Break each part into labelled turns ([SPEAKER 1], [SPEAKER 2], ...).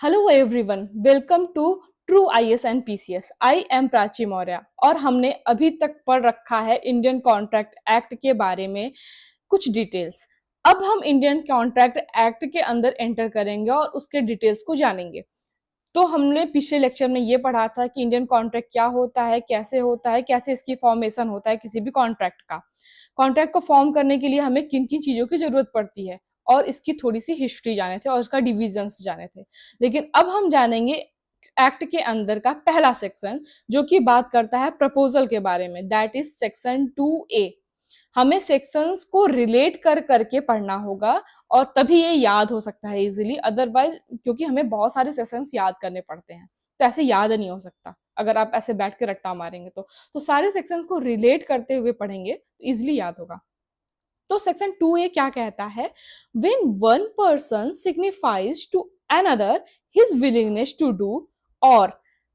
[SPEAKER 1] Hello everyone, welcome to true IAS and PCS. I am Prachi Maurya और हमने अभी तक पढ़ रखा है इंडियन कॉन्ट्रैक्ट एक्ट के बारे में कुछ डिटेल्स। अब हम इंडियन कॉन्ट्रैक्ट एक्ट के अंदर एंटर करेंगे और उसके डिटेल्स को जानेंगे। तो हमने पिछले लेक्चर में ये पढ़ा था कि इंडियन कॉन्ट्रैक्ट क्या होता है, कैसे इसकी फॉर्मेशन होता है किसी भी कॉन्ट्रैक्ट का। कॉन्ट्रैक्ट को फॉर्म करने के लिए हमें किन किन चीजों की जरूरत पड़ती है और इसकी थोड़ी सी हिस्ट्री जाने थे और इसका डिविजन्स जाने थे। लेकिन अब हम जानेंगे एक्ट के अंदर का पहला सेक्शन जो कि बात करता है प्रपोजल के बारे में, दैट इज सेक्शन 2A। हमें सेक्शंस को रिलेट कर करके पढ़ना होगा और तभी ये याद हो सकता है इजीली, अदरवाइज क्योंकि हमें बहुत सारे सेक्शंस याद करने पड़ते हैं तो ऐसे याद नहीं हो सकता अगर आप ऐसे बैठ के रट्टा मारेंगे तो सारे सेक्शंस को रिलेट करते हुए पढ़ेंगे तो इजिली याद होगा। तो सेक्शन 2A क्या कहता है? When one person signifies to another his willingness to do or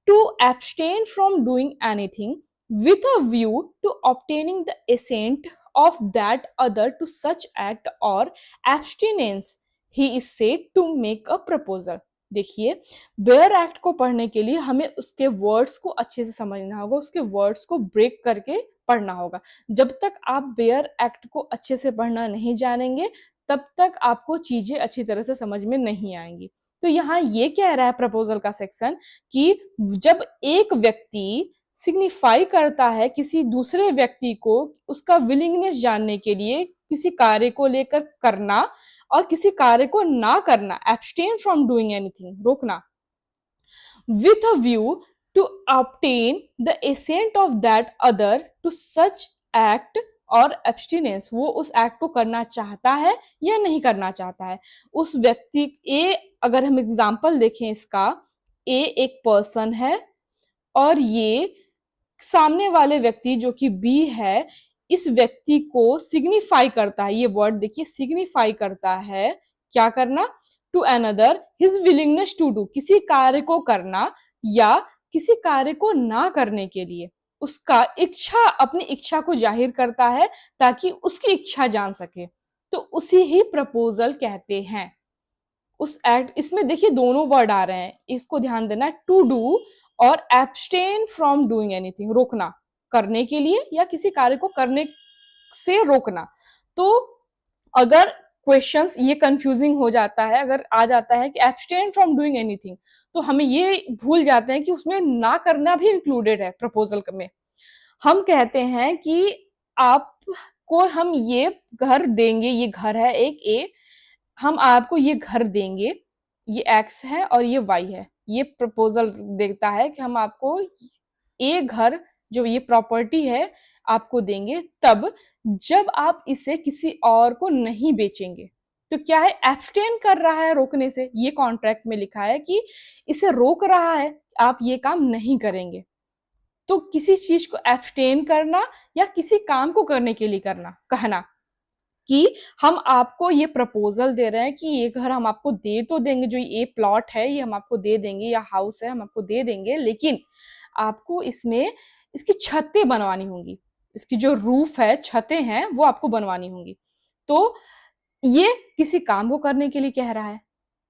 [SPEAKER 1] to abstain from doing anything with a view to obtaining the assent of that other to such act or abstinence, he is said to make a proposal। देखिए, bare act को पढ़ने के लिए हमें उसके words को अच्छे से समझना होगा, उसके वर्ड्स को ब्रेक करके पढ़ना होगा। जब तक आप बेयर एक्ट को अच्छे से पढ़ना नहीं जानेंगे तब तक आपको चीजें अच्छी तरह से समझ में नहीं आएंगी। तो यहाँ ये कह रहा है प्रपोजल का सेक्शन कि जब एक व्यक्ति सिग्निफाई करता है किसी दूसरे व्यक्ति को उसका विलिंगनेस जानने के लिए किसी कार्य को लेकर करना और किसी कार्य को ना करना, एब्सटेन फ्रॉम डूइंग एनीथिंग, रोकना, with a view to obtain the assent of that other to such act और एब्सटिनेंस, वो उस एक्ट को करना चाहता है या नहीं करना चाहता है। उस व्यक्ति ए, अगर हम एग्जाम्पल देखें इसका, ए एक पर्सन है और ये सामने वाले व्यक्ति जो कि बी है इस व्यक्ति को सिग्निफाई करता है, ये वर्ड देखिए सिग्निफाई करता है, क्या करना? To another his willingness to do, किसी कार्य को करना या किसी कार्य को ना करने के लिए उसका इच्छा, अपनी इच्छा को जाहिर करता है ताकि उसकी इच्छा जान सके, तो उसी ही प्रपोजल कहते हैं। उस एक्ट, इसमें देखिए दोनों वर्ड आ रहे हैं, इसको ध्यान देना, टू डू और एब्सटेन फ्रॉम डूइंग एनीथिंग, रोकना, करने के लिए या किसी कार्य को करने से रोकना। तो अगर क्वेश्चंस ये कंफ्यूजिंग हो जाता है, अगर आ जाता है कि एब्सटेन फ्रॉम डूइंग एनीथिंग, तो हमें ये भूल जाते हैं कि उसमें ना करना भी इंक्लूडेड है प्रपोजल में। हम कहते हैं कि आपको हम ये घर देंगे, ये घर है एक ए, हम आपको ये घर देंगे, ये एक्स है और ये वाई है, ये प्रपोजल देता है कि हम आपको ए घर, जो ये प्रॉपर्टी है, आपको देंगे तब जब आप इसे किसी और को नहीं बेचेंगे। तो क्या है? एब्सटेन कर रहा है रोकने से, ये कॉन्ट्रैक्ट में लिखा है कि इसे रोक रहा है, आप ये काम नहीं करेंगे। तो किसी चीज को एब्सटेन करना या किसी काम को करने के लिए करना, कहना कि हम आपको ये प्रपोजल दे रहे हैं कि ये घर हम आपको दे तो देंगे, जो ये प्लॉट है ये हम आपको दे देंगे, या हाउस है हम आपको दे देंगे, लेकिन आपको इसमें इसकी छतें बनवानी होंगी, इसकी जो रूफ है, छतें हैं, वो आपको बनवानी होंगी। तो ये किसी काम को करने के लिए कह रहा है।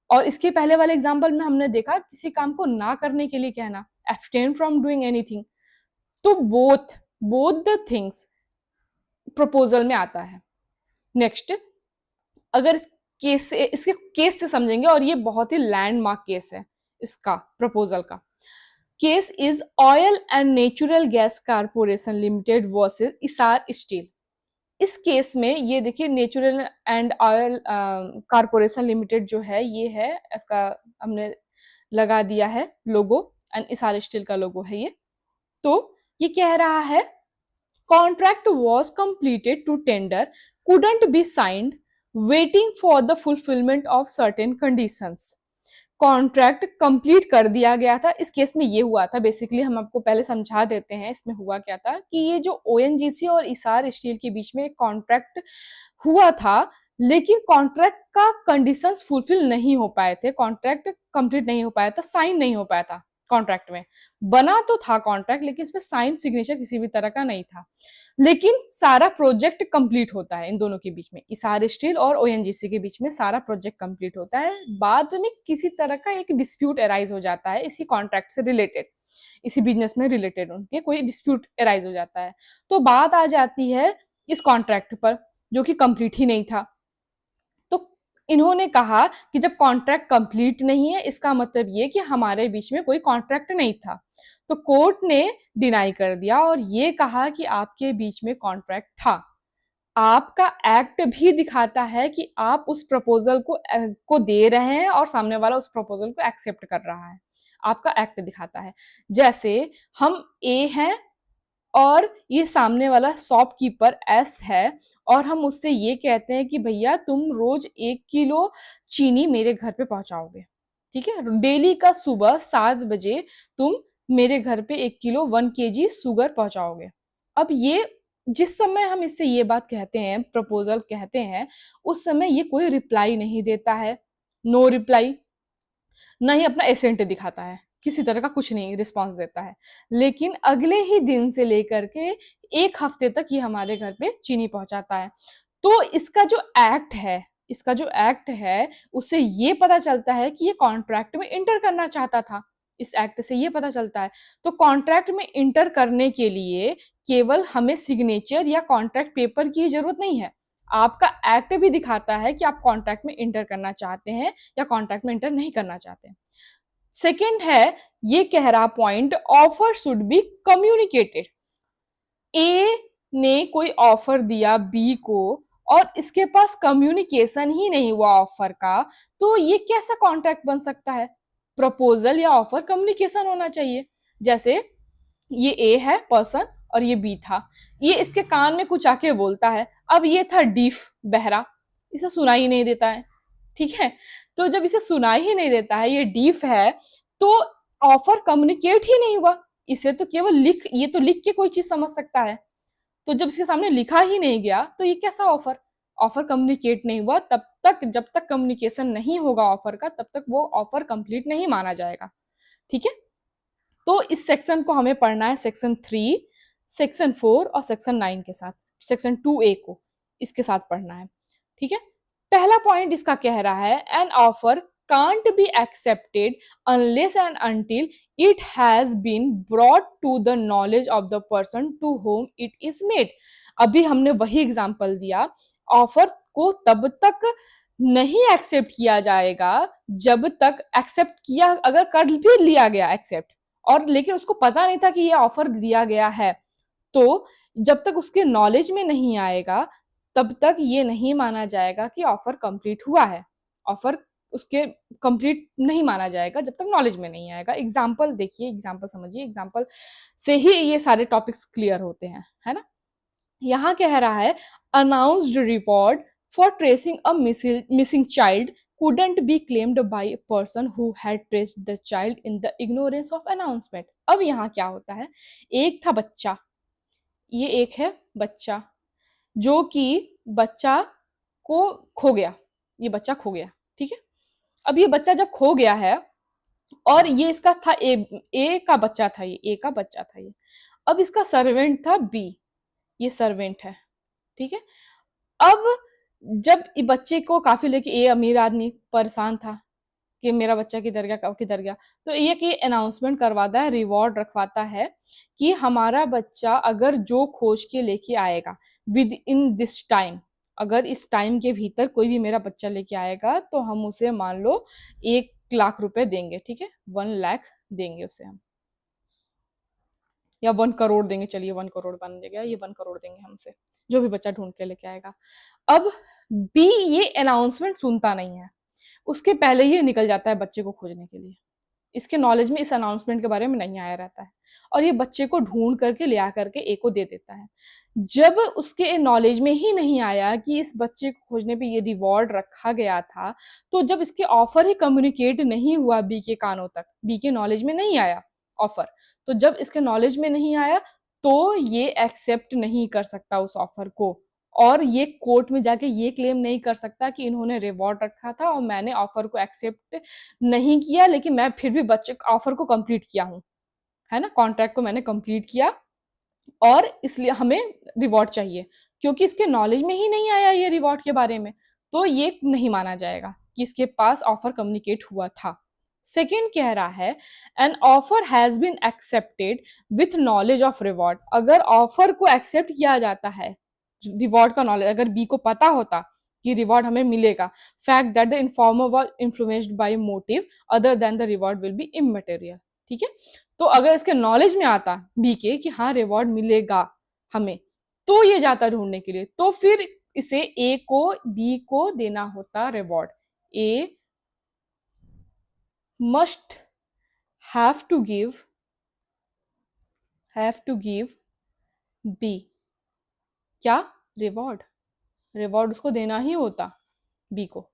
[SPEAKER 1] और इसके पहले वाले एग्जाम्पल में हमने देखा किसी काम को ना करने के लिए कहना, एब्सटेन फ्रॉम डूइंग एनीथिंग। तो both both the things proposal में आता है। नेक्स्ट, अगर इसके केस से समझेंगे, और ये बहुत ही लैंडमार्क केस है इसका प्रपोजल का। Case is oil and natural gas corporation limited versus Isar steel. इस केस में ये देखिए, natural and oil corporation limited जो है ये है, इसका हमने लगा दिया है लोगो, एंड इसार स्टील का लोगो है ये। तो ये कह रहा है contract was completed to tender couldn't be signed waiting for the fulfillment of certain conditions। Contract complete कर दिया गया था। इस केस में ये हुआ था, बेसिकली हम आपको पहले समझा देते हैं इसमें हुआ क्या था, कि ये जो ओएनजीसी और इसार स्टील के बीच में एक कॉन्ट्रैक्ट हुआ था, लेकिन कॉन्ट्रैक्ट का कंडीशंस फुलफिल नहीं हो पाए थे, कॉन्ट्रैक्ट कंप्लीट नहीं हो पाया था, साइन नहीं हो पाया था। कॉन्ट्रैक्ट में। बना तो था कॉन्ट्रैक्ट, लेकिन इसमें साइन सिग्नेचर किसी भी तरह का नहीं था। लेकिन सारा प्रोजेक्ट कंप्लीट होता है इन दोनों के बीच में, इसार स्टील और ओएनजीसी के बीच में सारा प्रोजेक्ट कंप्लीट होता है। बाद में किसी तरह का एक डिस्प्यूट अराइज हो जाता है इसी कॉन्ट्रैक्ट से रिलेटेड, इसी बिजनेस में रिलेटेड उनके कोई डिस्प्यूट अराइज हो जाता है। तो बात आ जाती है इस कॉन्ट्रैक्ट पर, जो कि कंप्लीट ही नहीं था। तो इन्होंने कहा कि जब कॉन्ट्रैक्ट कंप्लीट नहीं है, इसका मतलब ये कि हमारे बीच में कोई कॉन्ट्रैक्ट नहीं था। तो कोर्ट ने डिनाई कर दिया और ये कहा कि आपके बीच में कॉन्ट्रैक्ट था। आपका एक्ट भी दिखाता है कि आप उस प्रपोजल को दे रहे हैं और सामने वाला उस प्रपोजल को एक्सेप्ट कर रहा है। आपका एक्ट दिखाता है। जैसे हम ए हैं और ये सामने वाला शॉपकीपर एस है, और हम उससे ये कहते हैं कि भैया तुम रोज 1 किलो चीनी मेरे घर पे पहुंचाओगे, ठीक है, डेली का सुबह 7 बजे तुम मेरे घर पे 1 किलो 1 kg शुगर पहुंचाओगे। अब ये जिस समय हम इससे ये बात कहते हैं, प्रपोजल कहते हैं, उस समय ये कोई रिप्लाई नहीं देता है, नो रिप्लाई, ना ही अपना एसेंट दिखाता है, किसी तरह का कुछ नहीं रिस्पॉन्स देता है। लेकिन अगले ही दिन से लेकर के 1 हफ्ते तक ये हमारे घर पे चीनी पहुंचाता है। तो इसका जो एक्ट है उससे ये पता चलता है कि ये कॉन्ट्रैक्ट में इंटर करना चाहता था। इस एक्ट से ये पता चलता है। तो कॉन्ट्रैक्ट में इंटर करने के लिए केवल हमें सिग्नेचर या कॉन्ट्रैक्ट पेपर की जरूरत नहीं है। आपका एक्ट भी दिखाता है कि आप कॉन्ट्रैक्ट में इंटर करना चाहते हैं या कॉन्ट्रैक्ट में इंटर नहीं करना चाहते। सेकंड है, ये कह रहा point, offer should be communicated. A ने कोई ऑफर दिया बी को और इसके पास कम्युनिकेशन ही नहीं हुआ ऑफर का, तो ये कैसा कॉन्ट्रैक्ट बन सकता है? प्रपोजल या ऑफर, कम्युनिकेशन होना चाहिए। जैसे ये ए है पर्सन और ये बी था, ये इसके कान में कुछ आके बोलता है। अब ये था डीफ, बहरा, इसे सुनाई नहीं देता है, ठीक है। तो जब इसे सुनाई ही नहीं देता है, ये डीफ है, तो ऑफर कम्युनिकेट ही नहीं हुआ। इसे तो केवल ये तो लिख के कोई चीज समझ सकता है। तो जब इसके सामने लिखा ही नहीं गया तो ये कैसा ऑफर? ऑफर कम्युनिकेट नहीं हुआ। तब तक जब तक कम्युनिकेशन नहीं होगा ऑफर का, तब तक वो ऑफर कंप्लीट नहीं माना जाएगा, ठीक है। तो इस सेक्शन को हमें पढ़ना है सेक्शन 3, सेक्शन 4 और सेक्शन 9 के साथ। सेक्शन 2A को इसके साथ पढ़ना है, ठीक है। पहला पॉइंट इसका कह रहा है, an offer can't be accepted unless and until it has been brought to the knowledge of the person to whom it is made. अभी हमने वही एग्जांपल दिया, ऑफर को तब तक नहीं एक्सेप्ट किया जाएगा जब तक एक्सेप्ट किया, अगर कर भी लिया गया एक्सेप्ट और लेकिन उसको पता नहीं था कि ये ऑफर दिया गया है, तो जब तक उसके नॉलेज में नहीं आएगा तब तक ये नहीं माना जाएगा कि ऑफर कंप्लीट हुआ है। ऑफर उसके कंप्लीट नहीं माना जाएगा जब तक नॉलेज में नहीं आएगा। एग्जाम्पल देखिए, एग्जाम्पल समझिए, एग्जाम्पल से ही ये सारे टॉपिक्स क्लियर होते हैं, है ना। यहाँ कह रहा है, announced reward for tracing a missing child couldn't be claimed by a person who had traced the child in the ignorance of announcement। अब यहाँ क्या होता है, एक था बच्चा, ये एक है बच्चा, जो कि बच्चा को खो गया, ये बच्चा खो गया, ठीक है। अब ये बच्चा जब खो गया है और ये इसका था ए का बच्चा था, ये ए का बच्चा था ये। अब इसका सर्वेंट था बी, ये सर्वेंट है, ठीक है। अब जब बच्चे को काफी लेके, ए अमीर आदमी परेशान था कि मेरा बच्चा किधर गया, कब किधर गया, तो ये कि अनाउंसमेंट करवाता है, रिवॉर्ड रखवाता है कि हमारा बच्चा अगर जो खोज के लेके आएगा विद इन दिस टाइम, अगर इस टाइम के भीतर कोई भी मेरा बच्चा लेके आएगा तो हम उसे मान लो 1 लाख रुपए देंगे, ठीक है, 1 लाख देंगे उसे हम, या 1 करोड़ देंगे, चलिए 1 करोड़ बन गया, ये 1 करोड़ देंगे हमसे, जो भी बच्चा ढूंढ के लेके आएगा। अब बी ये अनाउंसमेंट सुनता नहीं है, उसके पहले ये निकल जाता है बच्चे को खोजने के लिए। इसके नॉलेज में इस अनाउंसमेंट के बारे में नहीं आया रहता है और ये बच्चे को ढूंढ करके ले आ करके ए को दे देता है। जब उसके नॉलेज में ही नहीं आया कि इस बच्चे को खोजने पे ये रिवॉर्ड रखा गया था, तो जब इसके ऑफर ही कम्युनिकेट नहीं हुआ बी के कानों तक, बी के नॉलेज में नहीं आया ऑफर, तो जब इसके नॉलेज में नहीं आया तो ये एक्सेप्ट नहीं कर सकता उस ऑफर को और ये कोर्ट में जाके ये क्लेम नहीं कर सकता कि इन्होंने रिवॉर्ड रखा था और मैंने ऑफर को एक्सेप्ट नहीं किया, लेकिन मैं फिर भी बच्चे ऑफर को कंप्लीट किया हूँ, है ना, कॉन्ट्रैक्ट को मैंने कंप्लीट किया और इसलिए हमें रिवॉर्ड चाहिए, क्योंकि इसके नॉलेज में ही नहीं आया ये रिवॉर्ड के बारे में, तो ये नहीं माना जाएगा कि इसके पास ऑफर कम्युनिकेट हुआ था। सेकेंड कह रहा है an offer has been accepted with knowledge of reward. अगर ऑफर को एक्सेप्ट किया जाता है, रिवॉर्ड का नॉलेज, अगर बी को पता होता कि रिवॉर्ड हमें मिलेगा, fact that the informer was influenced by motive other than the reward will be immaterial. ठीक है, तो अगर इसके नॉलेज में आता बी के कि हाँ रिवॉर्ड मिलेगा हमें, तो ये जाता ढूंढने के लिए, तो फिर इसे ए को बी को देना होता reward. A must have to give B क्या, रिवॉर्ड, रिवॉर्ड उसको देना ही होता बी को।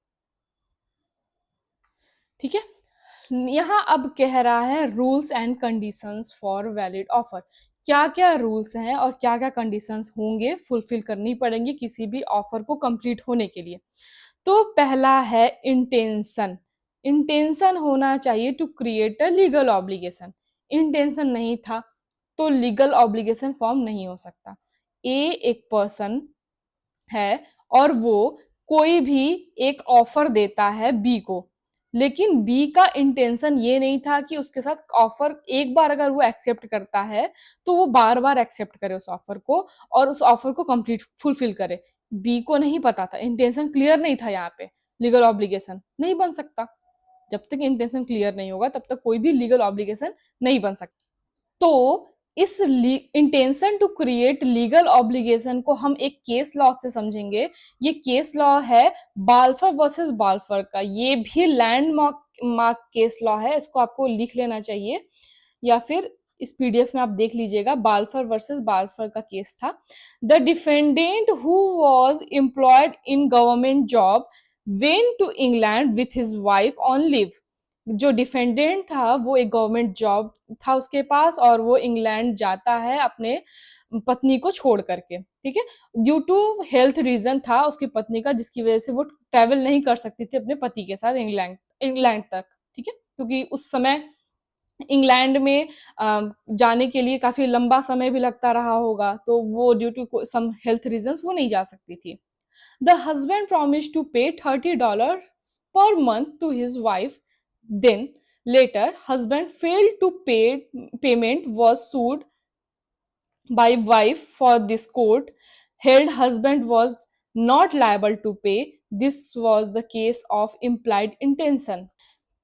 [SPEAKER 1] ठीक है, यहाँ अब कह रहा है rules and conditions for valid offer. क्या क्या रूल्स हैं और क्या क्या कंडीशंस होंगे, फुलफिल करनी पड़ेंगी किसी भी ऑफर को कंप्लीट होने के लिए। तो पहला है इंटेंशन। इंटेंशन होना चाहिए to create a legal obligation. Intention नहीं था तो लीगल ऑब्लिगेशन फॉर्म नहीं हो सकता। ए एक पर्सन है और वो कोई भी एक ऑफर देता है बी को, लेकिन बी का इंटेंशन ये नहीं था कि उसके साथ ऑफर एक बार अगर वो एक्सेप्ट करता है तो वो बार बार एक्सेप्ट करे उस ऑफर को और उस ऑफर को कंप्लीट फुलफिल करे। बी को नहीं पता था, इंटेंशन क्लियर नहीं था, यहाँ पे लीगल ऑब्लिगेशन नहीं बन सकता। जब तक इंटेंशन क्लियर नहीं होगा तब तक कोई भी लीगल ऑब्लिगेशन नहीं बन सकता। तो इस intention to create legal obligation को हम एक केस लॉ से समझेंगे। ये केस लॉ है बाल्फर वर्सेस बाल्फर का। ये भी लैंडमार्क मार्क केस लॉ है, इसको आपको लिख लेना चाहिए या फिर इस पीडीएफ में आप देख लीजिएगा। बाल्फर वर्सेस बाल्फर का केस था। The defendant who was employed in government job went to England with his wife on leave. जो डिफेंडेंट था वो एक गवर्नमेंट जॉब था उसके पास और वो इंग्लैंड जाता है अपने पत्नी को छोड़ करके। ठीक है, ड्यू टू हेल्थ रीजन था उसकी पत्नी का, जिसकी वजह से वो ट्रेवल नहीं कर सकती थी अपने पति के साथ इंग्लैंड इंग्लैंड तक। ठीक है, क्योंकि उस समय इंग्लैंड में जाने के लिए काफी लंबा समय भी लगता रहा होगा, तो वो due to some health reasons वो नहीं जा सकती थी। The husband promised to pay $30 per month to his wife. Then, later, husband failed to pay. Payment was sued by wife for this court. Held husband was not liable to pay. This was the case of implied intention.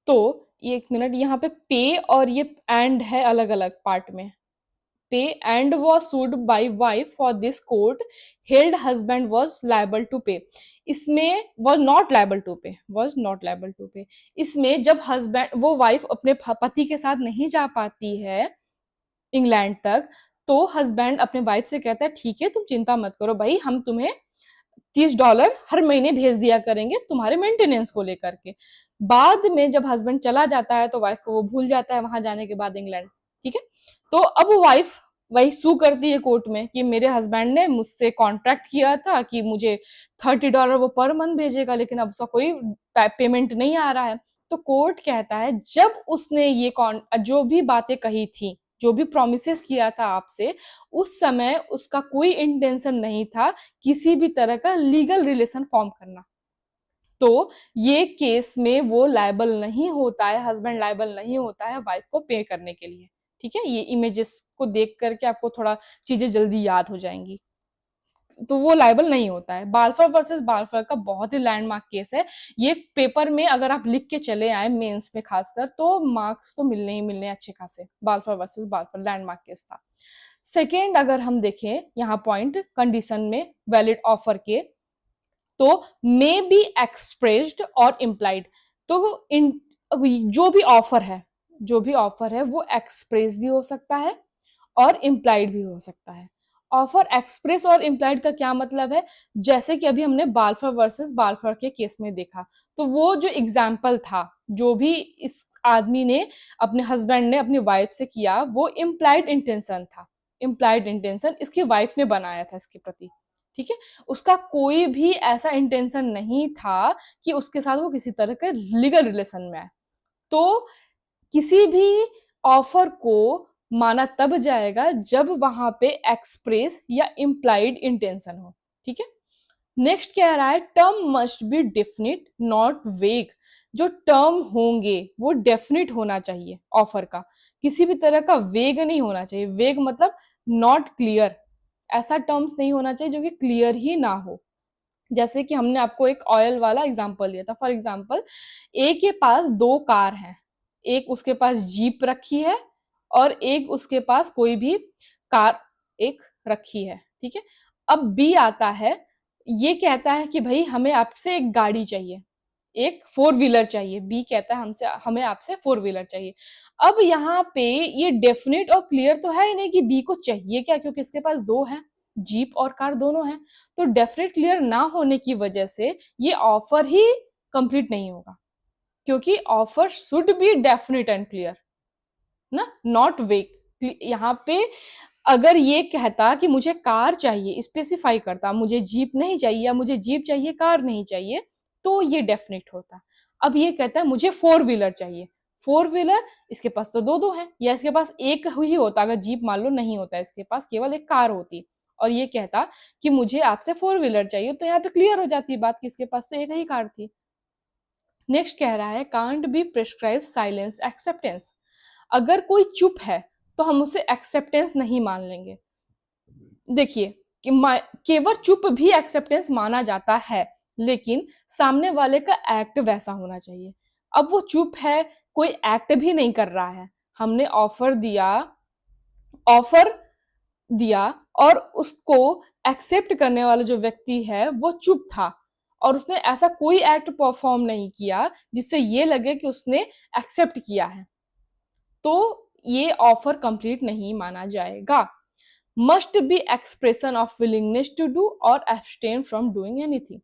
[SPEAKER 1] तो एक minute, यहाँ पे पे और ये and है अलग अलग पार्ट में। पे and was sued by wife for this court held husband was liable to pay। इसमें was not liable to pay। इसमें जब हस्बैंड वो वाइफ अपने पति के साथ नहीं जा पाती है इंग्लैंड तक, तो हस्बैंड अपने वाइफ से कहता है ठीक है तुम चिंता मत करो भाई, हम तुम्हें $30 हर महीने भेज दिया करेंगे तुम्हारे मेंटेनेंस को लेकर के। बाद में जब हस्बैंड चला जाता है तो वाइफ को वो भूल जाता है वहां जाने के बाद इंग्लैंड। ठीक है, तो अब वाइफ वही सू करती है कोर्ट में कि मेरे हस्बैंड ने मुझसे कॉन्ट्रैक्ट किया था कि मुझे $30 वो पर मंथ भेजेगा, लेकिन अब उसका कोई पेमेंट नहीं आ रहा है। तो कोर्ट कहता है जब उसने ये जो भी बातें कही थी, जो भी प्रोमिस किया था आपसे, उस समय उसका कोई इंटेंशन नहीं था किसी भी तरह का लीगल रिलेशन फॉर्म करना, तो ये केस में वो लायबल नहीं होता है, हस्बैंड लायबल नहीं होता है वाइफ को पे करने के लिए। ठीक है, ये इमेजेस को देख करके आपको थोड़ा चीजें जल्दी याद हो जाएंगी। तो वो लायबल नहीं होता है। बाल्फर वर्सेस बाल्फर का बहुत ही लैंडमार्क केस है। ये पेपर में अगर आप लिख के चले आए मेंस में खासकर, तो मार्क्स तो मिलने ही मिलने अच्छे खासे। बाल्फर वर्सेस बाल्फर लैंडमार्क केस था। सेकेंड अगर हम देखें यहाँ पॉइंट कंडीशन में वैलिड ऑफर के, तो मे बी एक्सप्रेस्ड और इम्प्लाइड। तो इन जो भी ऑफर है वो एक्सप्रेस भी हो सकता है और इम्प्लाइड भी हो सकता है। ऑफर एक्सप्रेस और इम्प्लाइड का क्या मतलब है, जैसे कि अभी हमने बाल्फर वर्सेस बाल्फर के केस में देखा, तो वो जो एग्जाम्पल था, जो भी इस आदमी ने अपने हस्बैंड ने अपनी वाइफ से किया, वो इम्प्लाइड इंटेंशन था। इम्प्लाइड इंटेंशन इसकी वाइफ ने बनाया था इसके प्रति। ठीक है, उसका कोई भी ऐसा इंटेंशन नहीं था कि उसके साथ वो किसी तरह के लीगल रिलेशन में आए। तो किसी भी ऑफर को माना तब जाएगा जब वहां पे एक्सप्रेस या इम्प्लाइड इंटेंशन हो। ठीक है, नेक्स्ट कह रहा है term must be definite not वेग। जो टर्म होंगे वो डेफिनिट होना चाहिए ऑफर का, किसी भी तरह का वेग नहीं होना चाहिए। वेग मतलब नॉट क्लियर, ऐसा टर्म्स नहीं होना चाहिए जो कि क्लियर ही ना हो। जैसे कि हमने आपको एक ऑयल वाला एग्जांपल दिया था, फॉर एग्जांपल ए के पास दो कार हैं, एक उसके पास जीप रखी है और एक उसके पास कोई भी कार एक रखी है। ठीक है, अब बी आता है, ये कहता है कि भाई हमें आपसे एक गाड़ी चाहिए, एक फोर व्हीलर चाहिए। बी कहता है हमसे हमें आपसे फोर व्हीलर चाहिए। अब यहाँ पे ये डेफिनेट और क्लियर तो है ही नहीं कि बी को चाहिए क्या, क्योंकि इसके पास दो है, जीप और कार दोनों हैं। तो डेफिनेट क्लियर ना होने की वजह से ये ऑफर ही कंप्लीट नहीं होगा, क्योंकि offer should B definite and clear ना, नॉट वेग। यहाँ पे अगर ये कहता कि मुझे कार चाहिए, स्पेसिफाई करता मुझे जीप नहीं चाहिए या मुझे जीप चाहिए कार नहीं चाहिए, तो ये डेफिनेट होता। अब ये कहता है मुझे फोर व्हीलर चाहिए, फोर व्हीलर इसके पास तो दो दो है, या इसके पास एक ही होता, अगर जीप मान लो नहीं होता, इसके पास केवल एक कार होती, और ये कहता कि मुझे आपसे फोर व्हीलर चाहिए, तो यहाँ पे क्लियर हो जाती है बात कि इसके पास तो एक ही कार थी। नेक्स्ट कह रहा है can't be prescribe silence acceptance. अगर कोई चुप है तो हम उसे एक्सेप्टेंस नहीं मान लेंगे। देखिए कि केवल चुप भी एक्सेप्टेंस माना जाता है, लेकिन सामने वाले का एक्ट वैसा होना चाहिए। अब वो चुप है, कोई एक्ट भी नहीं कर रहा है, हमने ऑफर दिया और उसको एक्सेप्ट करने वाला जो व्यक्ति है वो चुप था, और उसने ऐसा कोई एक्ट परफॉर्म नहीं किया जिससे ये लगे कि उसने एक्सेप्ट किया है, तो ये ऑफर कंप्लीट नहीं माना जाएगा। Must be expression of willingness to do और एब्सटेन फ्रॉम डूइंग एनीथिंग।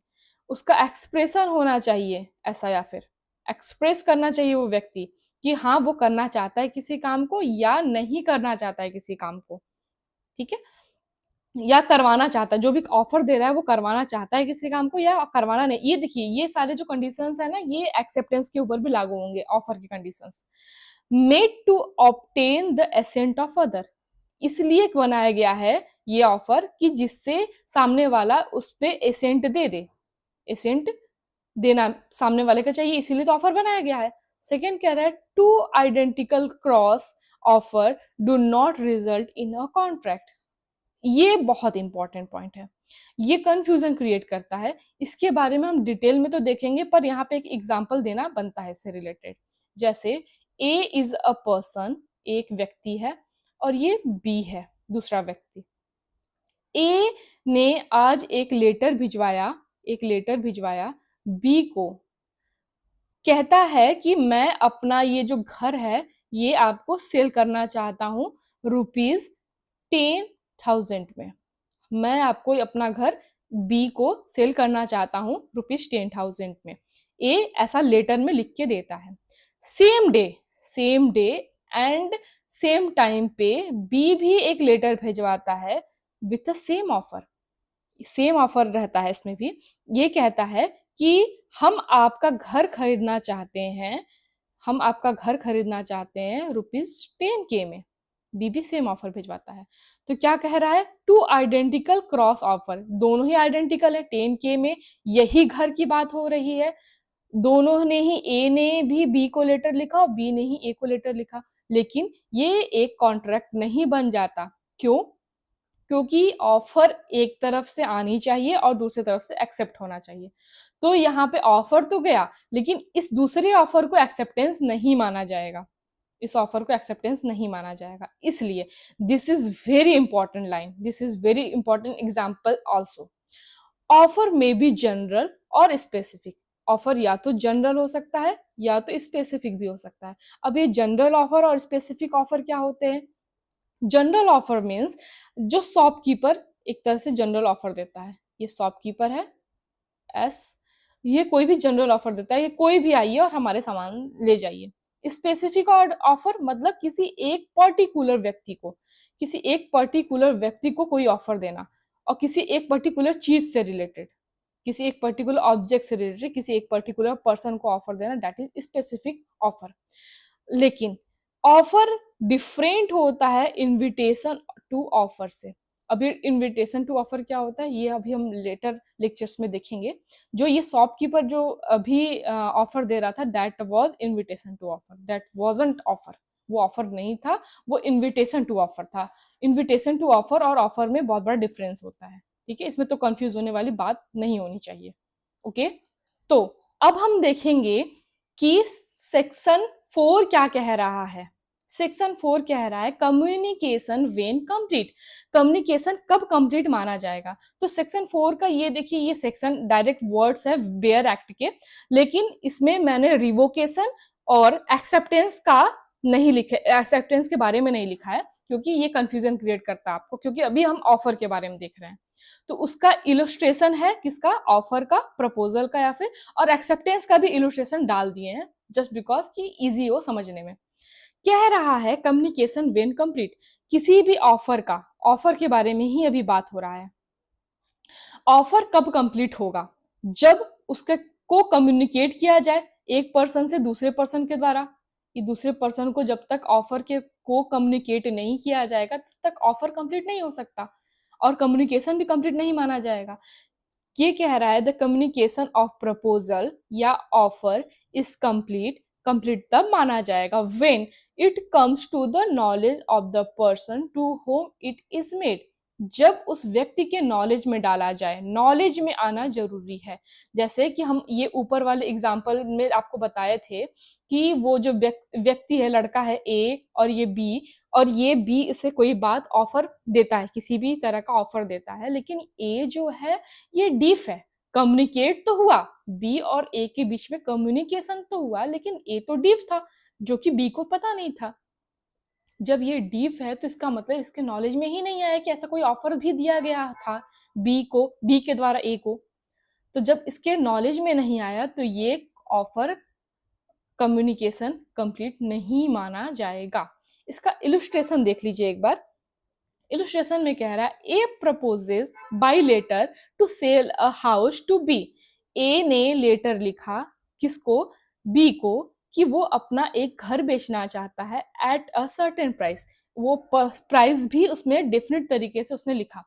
[SPEAKER 1] उसका एक्सप्रेशन होना चाहिए ऐसा, या फिर एक्सप्रेस करना चाहिए वो व्यक्ति कि हाँ वो करना चाहता है किसी काम को या नहीं करना चाहता है किसी काम को। ठीक है, या करवाना चाहता है, जो भी ऑफर दे रहा है वो करवाना चाहता है किसी काम को या करवाना नहीं। ये देखिए ये सारे जो कंडीशंस है ना, ये एक्सेप्टेंस के ऊपर भी लागू होंगे ऑफर की conditions. Made to obtain the assent of other, इसलिए बनाया गया है ये ऑफर कि जिससे सामने वाला उस पे एसेंट दे दे। एसेंट देना सामने वाले का चाहिए, इसीलिए तो ऑफर बनाया गया है। सेकेंड कह रहा है two identical cross offer do not result in a contract. ये बहुत इंपॉर्टेंट पॉइंट है, ये कंफ्यूजन क्रिएट करता है। इसके बारे में हम डिटेल में तो देखेंगे, पर यहाँ पे एक एग्जांपल देना बनता है इससे रिलेटेड। जैसे ए इज अ पर्सन, एक व्यक्ति है, और ये बी है दूसरा व्यक्ति। ए ने आज एक लेटर भिजवाया बी को, कहता है कि मैं अपना ये जो घर है ये आपको सेल करना चाहता हूँ रुपीज 10,000 में। मैं आपको अपना घर बी को सेल करना चाहता हूँ रुपीज 10,000 में। ए ऐसा लेटर में लिख के देता है। Same day and same time पे बी भी एक लेटर भेजवाता है विथ द सेम ऑफर रहता है इसमें भी। ये कहता है कि हम आपका घर खरीदना चाहते हैं, हम आपका घर खरीदना चाहते हैं रुपीज 10K में। बीबी सेम ऑफर भिजवाता है। तो क्या कह रहा है, टू आइडेंटिकल क्रॉस ऑफर, दोनों ही आइडेंटिकल है 10K में, यही घर की बात हो रही है। दोनों ने ही, ए ने भी बी को लेटर लिखा और बी ने ही ए को लेटर लिखा, लेकिन ये एक कॉन्ट्रैक्ट नहीं बन जाता। क्यों? क्योंकि ऑफर एक तरफ से आनी चाहिए और दूसरी तरफ से एक्सेप्ट होना चाहिए। तो यहाँ पे ऑफर तो गया, लेकिन इस दूसरे ऑफर को एक्सेप्टेंस नहीं माना जाएगा, इस ऑफर को एक्सेप्टेंस नहीं माना जाएगा। इसलिए this is very important line, this is very important example also. Offer में बी जनरल और स्पेसिफिक। ऑफर या तो जनरल हो सकता है या तो स्पेसिफिक भी हो सकता है। अब ये जनरल ऑफर और स्पेसिफिक ऑफर क्या होते हैं? जनरल ऑफर मीन्स जो शॉपकीपर एक तरह से जनरल ऑफर देता है, ये शॉपकीपर है एस, ये कोई भी जनरल ऑफर देता है, ये कोई भी आइए और हमारे सामान ले जाइए। स्पेसिफिक ऑफर मतलब किसी एक पर्टिकुलर व्यक्ति को कोई ऑफर देना, और किसी एक पर्टिकुलर चीज से रिलेटेड, किसी एक पर्टिकुलर ऑब्जेक्ट से रिलेटेड, किसी एक पर्टिकुलर पर्सन को ऑफर देना, दैट इज स्पेसिफिक ऑफर। लेकिन ऑफर डिफरेंट होता है इनविटेशन टू ऑफर से। अभी इनविटेशन टू ऑफर क्या होता है ये अभी हम लेटर लेक्चर्स में देखेंगे। जो ये शॉपकीपर जो अभी ऑफर दे रहा था, that was invitation to offer, that wasn't offer. वो ऑफर नहीं था, वो इनविटेशन टू ऑफर था। इनविटेशन टू ऑफर और ऑफर में बहुत बड़ा डिफरेंस होता है, ठीक है, इसमें तो कंफ्यूज होने वाली बात नहीं होनी चाहिए। ओके, तो अब हम देखेंगे कि सेक्शन 4 क्या कह रहा है। सेक्शन 4 कह रहा है कम्युनिकेशन व्हेन कंप्लीट। कम्युनिकेशन कब कंप्लीट माना जाएगा? तो सेक्शन 4 का ये देखिए, ये सेक्शन डायरेक्ट वर्ड्स है बेयर एक्ट के, लेकिन इसमें मैंने रिवोकेशन और एक्सेप्टेंस का नहीं लिखे, एक्सेप्टेंस के बारे में नहीं लिखा है, क्योंकि ये कंफ्यूजन क्रिएट करता है आपको, क्योंकि अभी हम ऑफर के बारे में देख रहे हैं। तो उसका इलस्ट्रेशन है किसका? ऑफर का, प्रपोजल का, या फिर और एक्सेप्टेंस का भी इलस्ट्रेशन डाल दिए हैं जस्ट बिकॉज कि इजी हो समझने में। कह रहा है कम्युनिकेशन व्हेन कंप्लीट, किसी भी ऑफर का, ऑफर के बारे में ही अभी बात हो रहा है। ऑफर कब कंप्लीट होगा? जब उसके को कम्युनिकेट किया जाए एक पर्सन से दूसरे पर्सन के द्वारा। कि दूसरे पर्सन को जब तक ऑफर के को कम्युनिकेट नहीं किया जाएगा तब तक ऑफर कंप्लीट नहीं हो सकता, और कम्युनिकेशन भी कंप्लीट नहीं माना जाएगा। ये कह रहा है द कम्युनिकेशन ऑफ प्रपोजल या ऑफर इज कंप्लीट, कंप्लीट तब माना जाएगा when it comes to the knowledge of the person to whom it is made. जब उस व्यक्ति के नॉलेज में डाला जाए, नॉलेज में आना जरूरी है। जैसे कि हम ये ऊपर वाले एग्जांपल में आपको बताए थे कि वो जो व्यक्ति है, लड़का है ए और ये बी, और ये बी इसे कोई बात ऑफर देता है, किसी भी तरह का ऑफर देता है, लेकिन ए जो है ये डीफ है। कम्युनिकेट तो हुआ, बी और ए के बीच में कम्युनिकेशन तो हुआ, लेकिन ए तो डीफ था जो कि बी को पता नहीं था। जब ये डीफ है तो इसका मतलब इसके नॉलेज में ही नहीं आया कि ऐसा कोई ऑफर भी दिया गया था बी को, बी के द्वारा ए को। तो जब इसके नॉलेज में नहीं आया तो ये ऑफर कम्युनिकेशन कंप्लीट नहीं माना जाएगा। इसका इलस्ट्रेशन देख लीजिए एक बार। इलस्ट्रेशन में कह रहा है A proposes by letter to sell a house to B. A ने लेटर लिखा किसको? बी को, कि वो अपना एक घर बेचना चाहता है एट अ सर्टेन प्राइस। वो प्राइस भी उसमें डेफिनेट तरीके से उसने लिखा।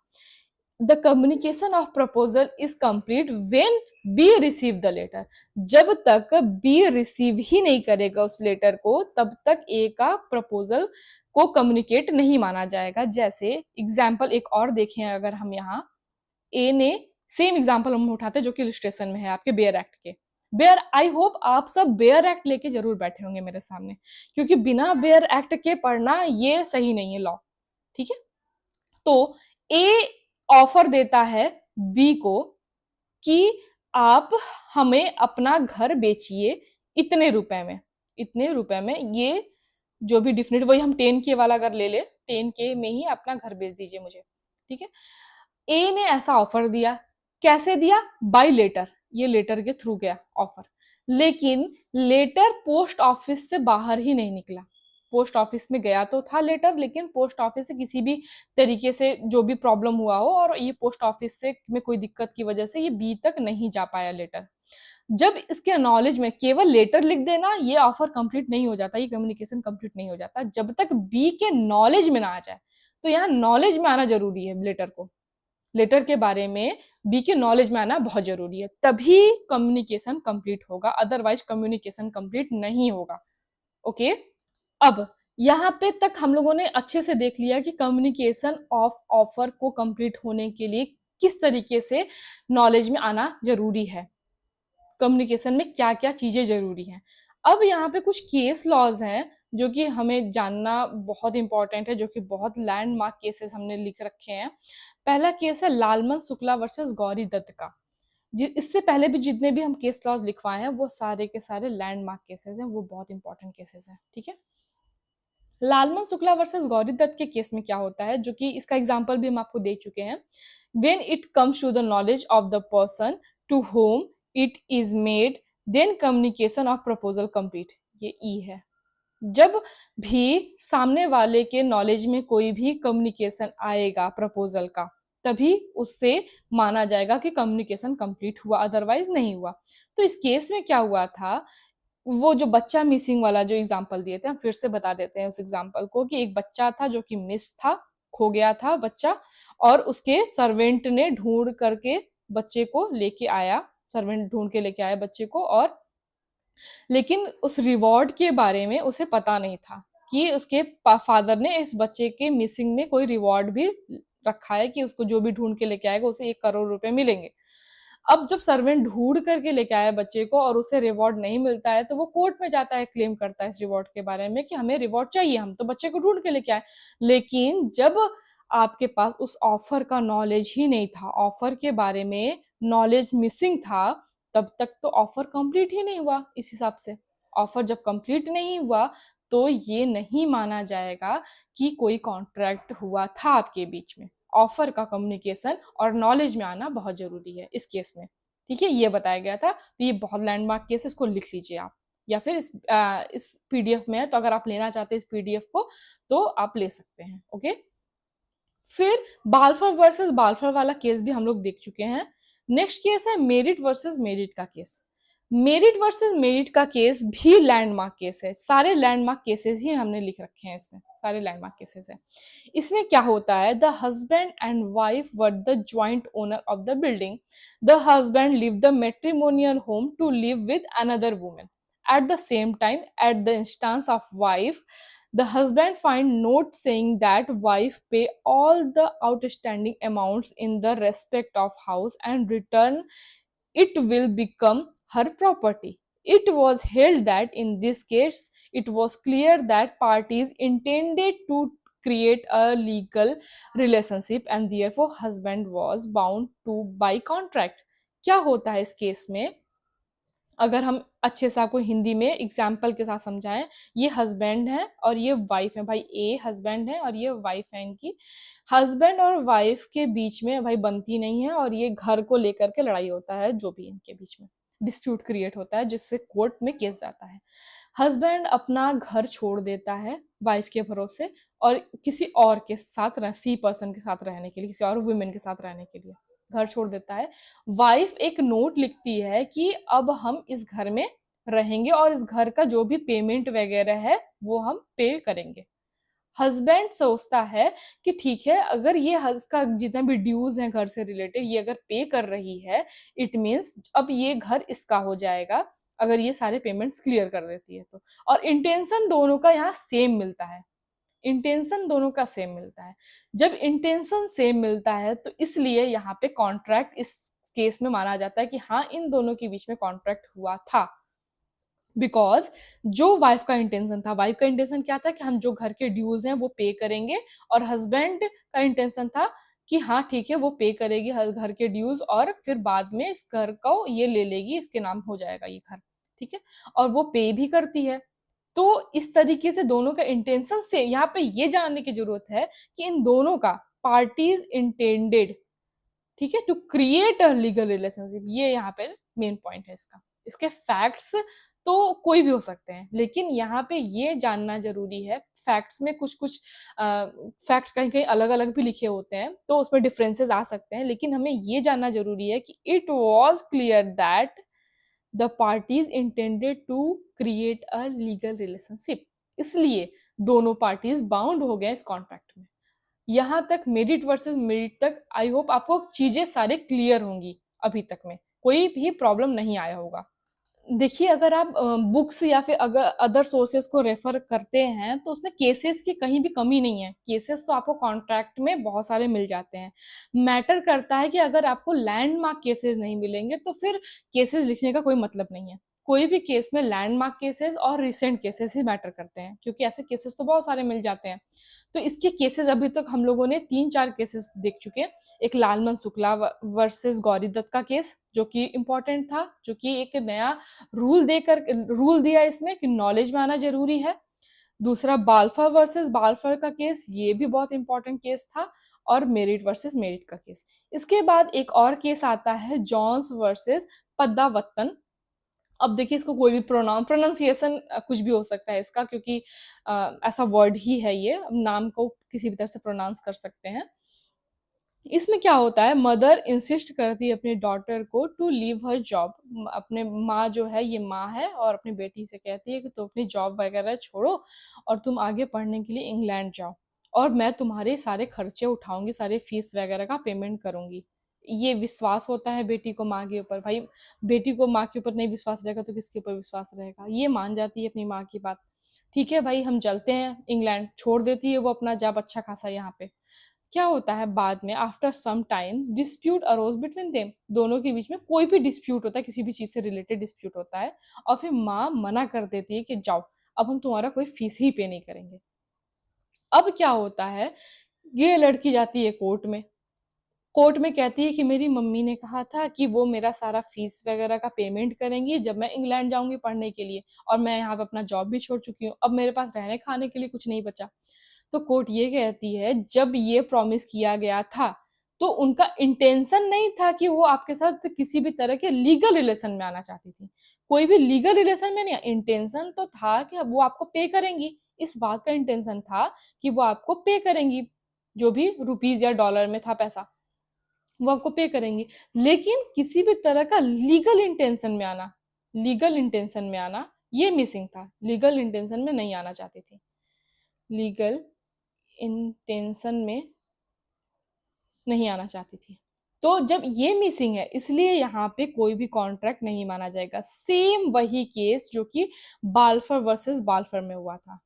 [SPEAKER 1] The communication of proposal is complete when B receive the letter. जब तक बी रिसीव ही नहीं करेगा उस लेटर को तब तक ए का प्रपोजल को कम्युनिकेट नहीं माना जाएगा। जैसे एग्जाम्पल एक और देखें अगर हम यहाँ, ए ने, सेम एग्जाम्पल हम उठाते हैं जो कि इलस्ट्रेशन में है आपके बेयर एक्ट के। बेयर, आई होप आप सब बेयर एक्ट लेके जरूर बैठे होंगे मेरे सामने, क्योंकि बिना बेयर एक्ट के पढ़ना ये सही नहीं है लॉ, ठीक है। तो ए ऑफर देता है बी को कि आप हमें अपना घर बेचिए इतने रुपए में, इतने रुपए में, ये जो भी डिफिनिट, वही हम 10K वाला अगर ले ले, 10K में ही अपना घर बेच दीजिए मुझे, ठीक है। ए ने ऐसा ऑफर दिया, कैसे दिया? बाय लेटर, ये लेटर के थ्रू गया ऑफर, लेकिन लेटर पोस्ट ऑफिस से बाहर ही नहीं निकला। पोस्ट ऑफिस में गया तो था लेटर, लेकिन पोस्ट ऑफिस से किसी भी तरीके से जो भी प्रॉब्लम हुआ हो और ये पोस्ट ऑफिस से में कोई दिक्कत की वजह से ये बी तक नहीं जा पाया लेटर। जब इसके नॉलेज में केवल लेटर लिख देना ये ऑफर कंप्लीट नहीं हो जाता, ये कम्युनिकेशन कंप्लीट नहीं हो जाता जब तक बी के नॉलेज में ना आ जाए। तो यहाँ नॉलेज में आना जरूरी है, लेटर को, लेटर के बारे में बी के नॉलेज में आना बहुत जरूरी है, तभी कम्युनिकेशन कंप्लीट होगा, अदरवाइज कम्युनिकेशन कंप्लीट नहीं होगा। ओके, अब यहाँ पे तक हम लोगों ने अच्छे से देख लिया कि कम्युनिकेशन ऑफ ऑफर को कंप्लीट होने के लिए किस तरीके से नॉलेज में आना जरूरी है, कम्युनिकेशन में क्या क्या चीजें जरूरी हैं। अब यहाँ पे कुछ केस लॉज हैं जो कि हमें जानना बहुत इंपॉर्टेंट है, जो कि बहुत लैंडमार्क केसेस हमने लिख रखे हैं। पहला केस है लालमन शुक्ला वर्सेस गौरी दत्त का। इससे पहले भी जितने भी हम केस लॉज लिखवाए हैं वो सारे के सारे लैंडमार्क केसेस हैं, वो बहुत इंपॉर्टेंट केसेस हैं, ठीक है। लालमन शुक्ला वर्सेस गौरी दत्त के केस में क्या होता है, जो कि इसका एग्जाम्पल भी हम आपको दे चुके हैं। When it comes to the knowledge of the person to whom it is made then communication of proposal complete, ये ई है। जब भी सामने वाले के नॉलेज में कोई भी कम्युनिकेशन आएगा प्रपोजल का, तभी उससे माना जाएगा कि कम्युनिकेशन कंप्लीट हुआ, अदरवाइज नहीं हुआ। तो इस केस में क्या हुआ था, वो जो बच्चा मिसिंग वाला जो एग्जांपल दिए थे, हम फिर से बता देते हैं उस एग्जांपल को, कि एक बच्चा था जो कि मिस था, खो गया था बच्चा, और उसके सर्वेंट ने ढूंढ करके बच्चे को लेके आया, सर्वेंट ढूंढ के लेके आया बच्चे को, और लेकिन उस रिवॉर्ड के बारे में उसे पता नहीं था कि उसके फादर ने इस बच्चे के मिसिंग में कोई रिवॉर्ड भी रखा है, कि उसको जो भी ढूंढ के लेके आएगा उसे 1 करोड़ रुपए मिलेंगे। अब जब सर्वेंट ढूंढ करके लेके आया बच्चे को और उसे रिवॉर्ड नहीं मिलता है, तो वो कोर्ट में जाता है, क्लेम करता है इस रिवॉर्ड के बारे में कि हमें रिवॉर्ड चाहिए, हम तो बच्चे को ढूंढ के लेके आए। लेकिन जब आपके पास उस ऑफर का नॉलेज ही नहीं था, ऑफर के बारे में नॉलेज मिसिंग था, तब तक तो ऑफर कंप्लीट ही नहीं हुआ। इस हिसाब से ऑफर जब कंप्लीट नहीं हुआ, तो ये नहीं माना जाएगा कि कोई कॉन्ट्रैक्ट हुआ था आपके बीच में। ऑफर का कम्युनिकेशन और नॉलेज में आना बहुत जरूरी है इस केस में। ठीक है, ये बताया गया था। तो ये बहुत लैंडमार्क केस है, इसको लिख लीजिए आप, या फिर इस पीडीएफ में है, तो अगर आप लेना चाहते हैं इस पीडीएफ को तो आप ले सकते हैं। ओके, फिर बालफर वर्सेस बालफर वाला केस भी हम लोग देख चुके हैं। नेक्स्ट केस है मेरिट वर्सेस मेरिट का केस। मेरिट वर्सेस मेरिट का केस भी लैंडमार्क केस है। सारे लैंडमार्क केसेस ही हमने लिख रखे हैं इसमें, सारे लैंडमार्क केसेस हैं। इसमें क्या होता है, the husband and wife were the joint owner of the building. The husband leave the matrimonial home to live with another woman. At the same time, at the instance of wife, the husband find note saying that wife pay all the outstanding amounts in the respect of house and return it will become her property. It was held that in this case, it was clear that parties intended to create a legal relationship and therefore husband was bound to by contract. क्या होता है इस case में, अगर हम अच्छे से आपको हिंदी में एग्जाम्पल के साथ समझाएं, ये हस्बैंड है और ये वाइफ है, भाई ए हस्बैंड है और ये वाइफ है इनकी। हस्बैंड और वाइफ के बीच में भाई बनती नहीं है, और ये घर को लेकर के लड़ाई होता है, जो भी इनके बीच में डिस्प्यूट क्रिएट होता है, जिससे कोर्ट में केस जाता है। हस्बैंड अपना घर छोड़ देता है वाइफ के भरोसे, और किसी और के साथ सी पर्सन के साथ रहने के लिए, किसी और वुमेन के साथ रहने के लिए घर छोड़ देता है। वाइफ एक नोट लिखती है कि अब हम इस घर में रहेंगे और इस घर का जो भी पेमेंट वगैरह है वो हम पे करेंगे। हस्बैंड सोचता है कि ठीक है, अगर ये हज का जितना भी ड्यूज है घर से रिलेटेड ये अगर पे कर रही है, इट मीन्स अब ये घर इसका हो जाएगा, अगर ये सारे पेमेंट्स क्लियर कर देती है तो। और इंटेंशन दोनों का यहाँ सेम मिलता है, इंटेंशन दोनों का सेम मिलता है। जब इंटेंशन सेम मिलता है तो इसलिए यहाँ पे कॉन्ट्रैक्ट इस केस में माना जाता है कि हाँ, इन दोनों के बीच में कॉन्ट्रैक्ट हुआ था। बिकॉज जो वाइफ का इंटेंशन था, वाइफ का इंटेंशन क्या था कि हम जो घर के ड्यूज हैं वो पे करेंगे, और हस्बैंड का इंटेंशन था कि हाँ ठीक है, वो पे करेगी हर घर के ड्यूज और फिर बाद में इस घर को ये ले लेगी, इसके नाम हो जाएगा ये घर। ठीक है, और वो पे भी करती है। तो इस तरीके से दोनों का इंटेंशन से यहाँ पे ये जानने की जरूरत है कि इन दोनों का पार्टीज इंटेंडेड, ठीक है, to create a legal relationship. ये यहाँ पे मेन पॉइंट है इसका। इसके फैक्ट्स तो कोई भी हो सकते हैं, लेकिन यहाँ पे ये जानना जरूरी है, फैक्ट्स में कुछ कुछ फैक्ट्स कहीं कहीं अलग अलग भी लिखे होते हैं तो उसमें डिफरेंसेस आ सकते हैं, लेकिन हमें ये जानना जरूरी है कि it was clear that the parties intended to create a legal relationship. इसलिए दोनों पार्टीज बाउंड हो गए इस कॉन्ट्रैक्ट में। यहाँ तक मेरिट वर्सेस मेरिट तक आई होप आपको चीजें सारे क्लियर होंगी, अभी तक में कोई भी प्रॉब्लम नहीं आया होगा। देखिए, अगर आप बुक्स या फिर अगर अदर सोर्सेज को रेफर करते हैं तो उसमें केसेस की कहीं भी कमी नहीं है। केसेस तो आपको कॉन्ट्रैक्ट में बहुत सारे मिल जाते हैं। मैटर करता है कि अगर आपको लैंडमार्क केसेस नहीं मिलेंगे तो फिर केसेस लिखने का कोई मतलब नहीं है। कोई भी केस में लैंडमार्क केसेस और रिसेंट केसेस ही मैटर करते हैं, क्योंकि ऐसे केसेस तो बहुत सारे मिल जाते हैं। तो इसके केसेस अभी तक हम लोगों ने 3-4 केसेस देख चुके हैं। एक लालमन शुक्ला वर्सेस गौरी दत्त का केस, जो कि इम्पोर्टेंट था, जो कि एक नया रूल दिया इसमें कि नॉलेज में आना जरूरी है। दूसरा बालफर वर्सेस बालफर का केस, ये भी बहुत इंपॉर्टेंट केस था। और मेरिट वर्सेस मेरिट का केस। इसके बाद एक और केस आता है जॉन्स वर्सेस पद्मावतन। अब देखिए, इसको कोई भी प्रोनाउंसिएशन कुछ भी हो सकता है इसका, क्योंकि ऐसा वर्ड ही है ये, नाम को किसी भी तरह से प्रोनाउंस कर सकते हैं। इसमें क्या होता है, मदर इंसिस्ट करती है अपनी डॉटर को टू लीव हर जॉब। अपने माँ जो है, ये माँ है, और अपनी बेटी से कहती है कि तुम अपनी जॉब वगैरह छोड़ो और तुम आगे पढ़ने के लिए इंग्लैंड जाओ, और मैं तुम्हारे सारे खर्चे उठाऊंगी, सारे फीस वगैरह का पेमेंट करूंगी। ये विश्वास होता है बेटी को माँ के ऊपर। भाई, बेटी को माँ के ऊपर नहीं विश्वास रहेगा तो किसके ऊपर विश्वास रहेगा। ये मान जाती है अपनी माँ की बात। ठीक है भाई, हम चलते हैं इंग्लैंड, छोड़ देती है वो अपना जॉब अच्छा खासा यहाँ पे। क्या होता है बाद में, after some times dispute arose between them, दोनों के बीच में कोई भी डिस्प्यूट होता है, किसी भी चीज से रिलेटेड डिस्प्यूट होता है, और फिर माँ मना कर देती है कि जाओ, अब हम तुम्हारा कोई फीस ही पे नहीं करेंगे। अब क्या होता है, ये लड़की जाती है कोर्ट में। कोर्ट में कहती है कि मेरी मम्मी ने कहा था कि वो मेरा सारा फीस वगैरह का पेमेंट करेंगी जब मैं इंग्लैंड जाऊंगी पढ़ने के लिए, और मैं यहाँ पे अपना जॉब भी छोड़ चुकी हूँ, अब मेरे पास रहने खाने के लिए कुछ नहीं बचा। तो कोर्ट ये कहती है, जब ये प्रॉमिस किया गया था तो उनका इंटेंशन नहीं था कि वो आपके साथ किसी भी तरह के लीगल रिलेशन में आना चाहती थी। कोई भी लीगल रिलेशन में नहीं, इंटेंशन तो था कि अब वो आपको पे करेंगी। इस बात का इंटेंशन था कि वो आपको पे करेंगी, जो भी रुपीज या डॉलर में था पैसा, वो आपको पे करेंगी। लेकिन किसी भी तरह का लीगल इंटेंशन में आना, ये मिसिंग था। लीगल इंटेंशन में नहीं आना चाहती थी, लीगल इंटेंशन में नहीं आना चाहती थी। तो जब ये मिसिंग है, इसलिए यहाँ पे कोई भी कॉन्ट्रैक्ट नहीं माना जाएगा। सेम वही केस जो कि बाल्फर वर्सेस बाल्फर में हुआ था।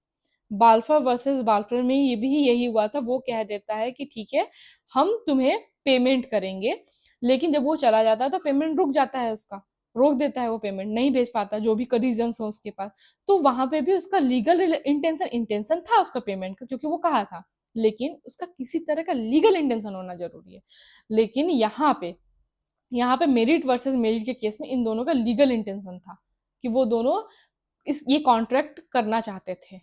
[SPEAKER 1] बाल्फर वर्सेस बाल्फर में ये भी यही हुआ था। वो कह देता है कि ठीक है, हम तुम्हें पेमेंट करेंगे, लेकिन जब वो चला जाता है तो पेमेंट रुक जाता है उसका, रोक देता है, वो पेमेंट नहीं भेज पाता, जो भी रीजन हो उसके पास। तो वहां पे भी उसका लीगल इंटेंशन इंटेंशन था उसका पेमेंट का, क्योंकि वो कहा था, लेकिन उसका किसी तरह का लीगल इंटेंशन होना जरूरी है। लेकिन यहाँ पे मेरिट वर्सेस मेरिट के केस में इन दोनों का लीगल इंटेंशन था कि वो दोनों ये कॉन्ट्रैक्ट करना चाहते थे।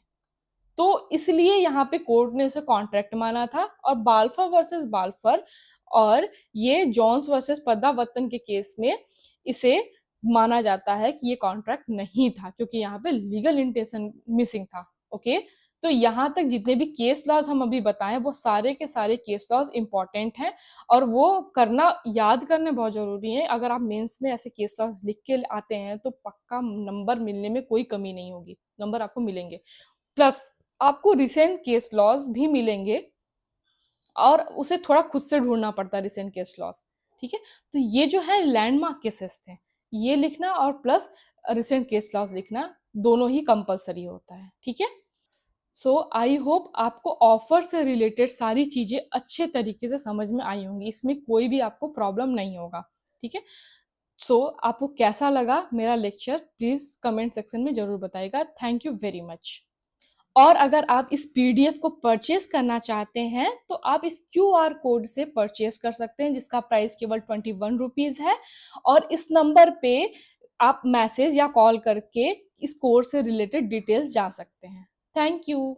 [SPEAKER 1] तो इसलिए यहाँ पे कोर्ट ने इसे कॉन्ट्रैक्ट माना था। और बाल्फर वर्सेस बाल्फर और ये जॉन्स वर्सेस पद्मावतन के केस में इसे माना जाता है कि ये कॉन्ट्रैक्ट नहीं था, क्योंकि यहाँ पे लीगल इंटेंशन मिसिंग था। ओके, तो यहाँ तक जितने भी केस लॉज हम अभी बताएं, वो सारे के सारे केस लॉज इंपॉर्टेंट हैं, और वो करना, याद करने बहुत जरूरी है। अगर आप मेंस में ऐसे केस लॉज लिख के आते हैं तो पक्का नंबर मिलने में कोई कमी नहीं होगी, नंबर आपको मिलेंगे। प्लस आपको रिसेंट केस लॉज भी मिलेंगे, और उसे थोड़ा खुद से ढूंढना पड़ता है रिसेंट केस लॉज। ठीक है, तो ये जो है लैंडमार्क केसेस थे, ये लिखना और प्लस रिसेंट केस लॉज लिखना, दोनों ही कंपलसरी होता है। ठीक है, सो आई होप आपको ऑफर से रिलेटेड सारी चीजें अच्छे तरीके से समझ में आई होंगी, इसमें कोई भी आपको प्रॉब्लम नहीं होगा। ठीक है, सो आपको कैसा लगा मेरा लेक्चर, प्लीज कमेंट सेक्शन में जरूर बताइएगा। Thank you very much. और अगर आप इस पीडीएफ को परचेस करना चाहते हैं तो आप इस क्यूआर कोड से परचेस कर सकते हैं, जिसका प्राइस केवल 21 रुपीज है। और इस नंबर पे आप मैसेज या कॉल करके इस कोर्स से रिलेटेड डिटेल्स जान सकते हैं। Thank you.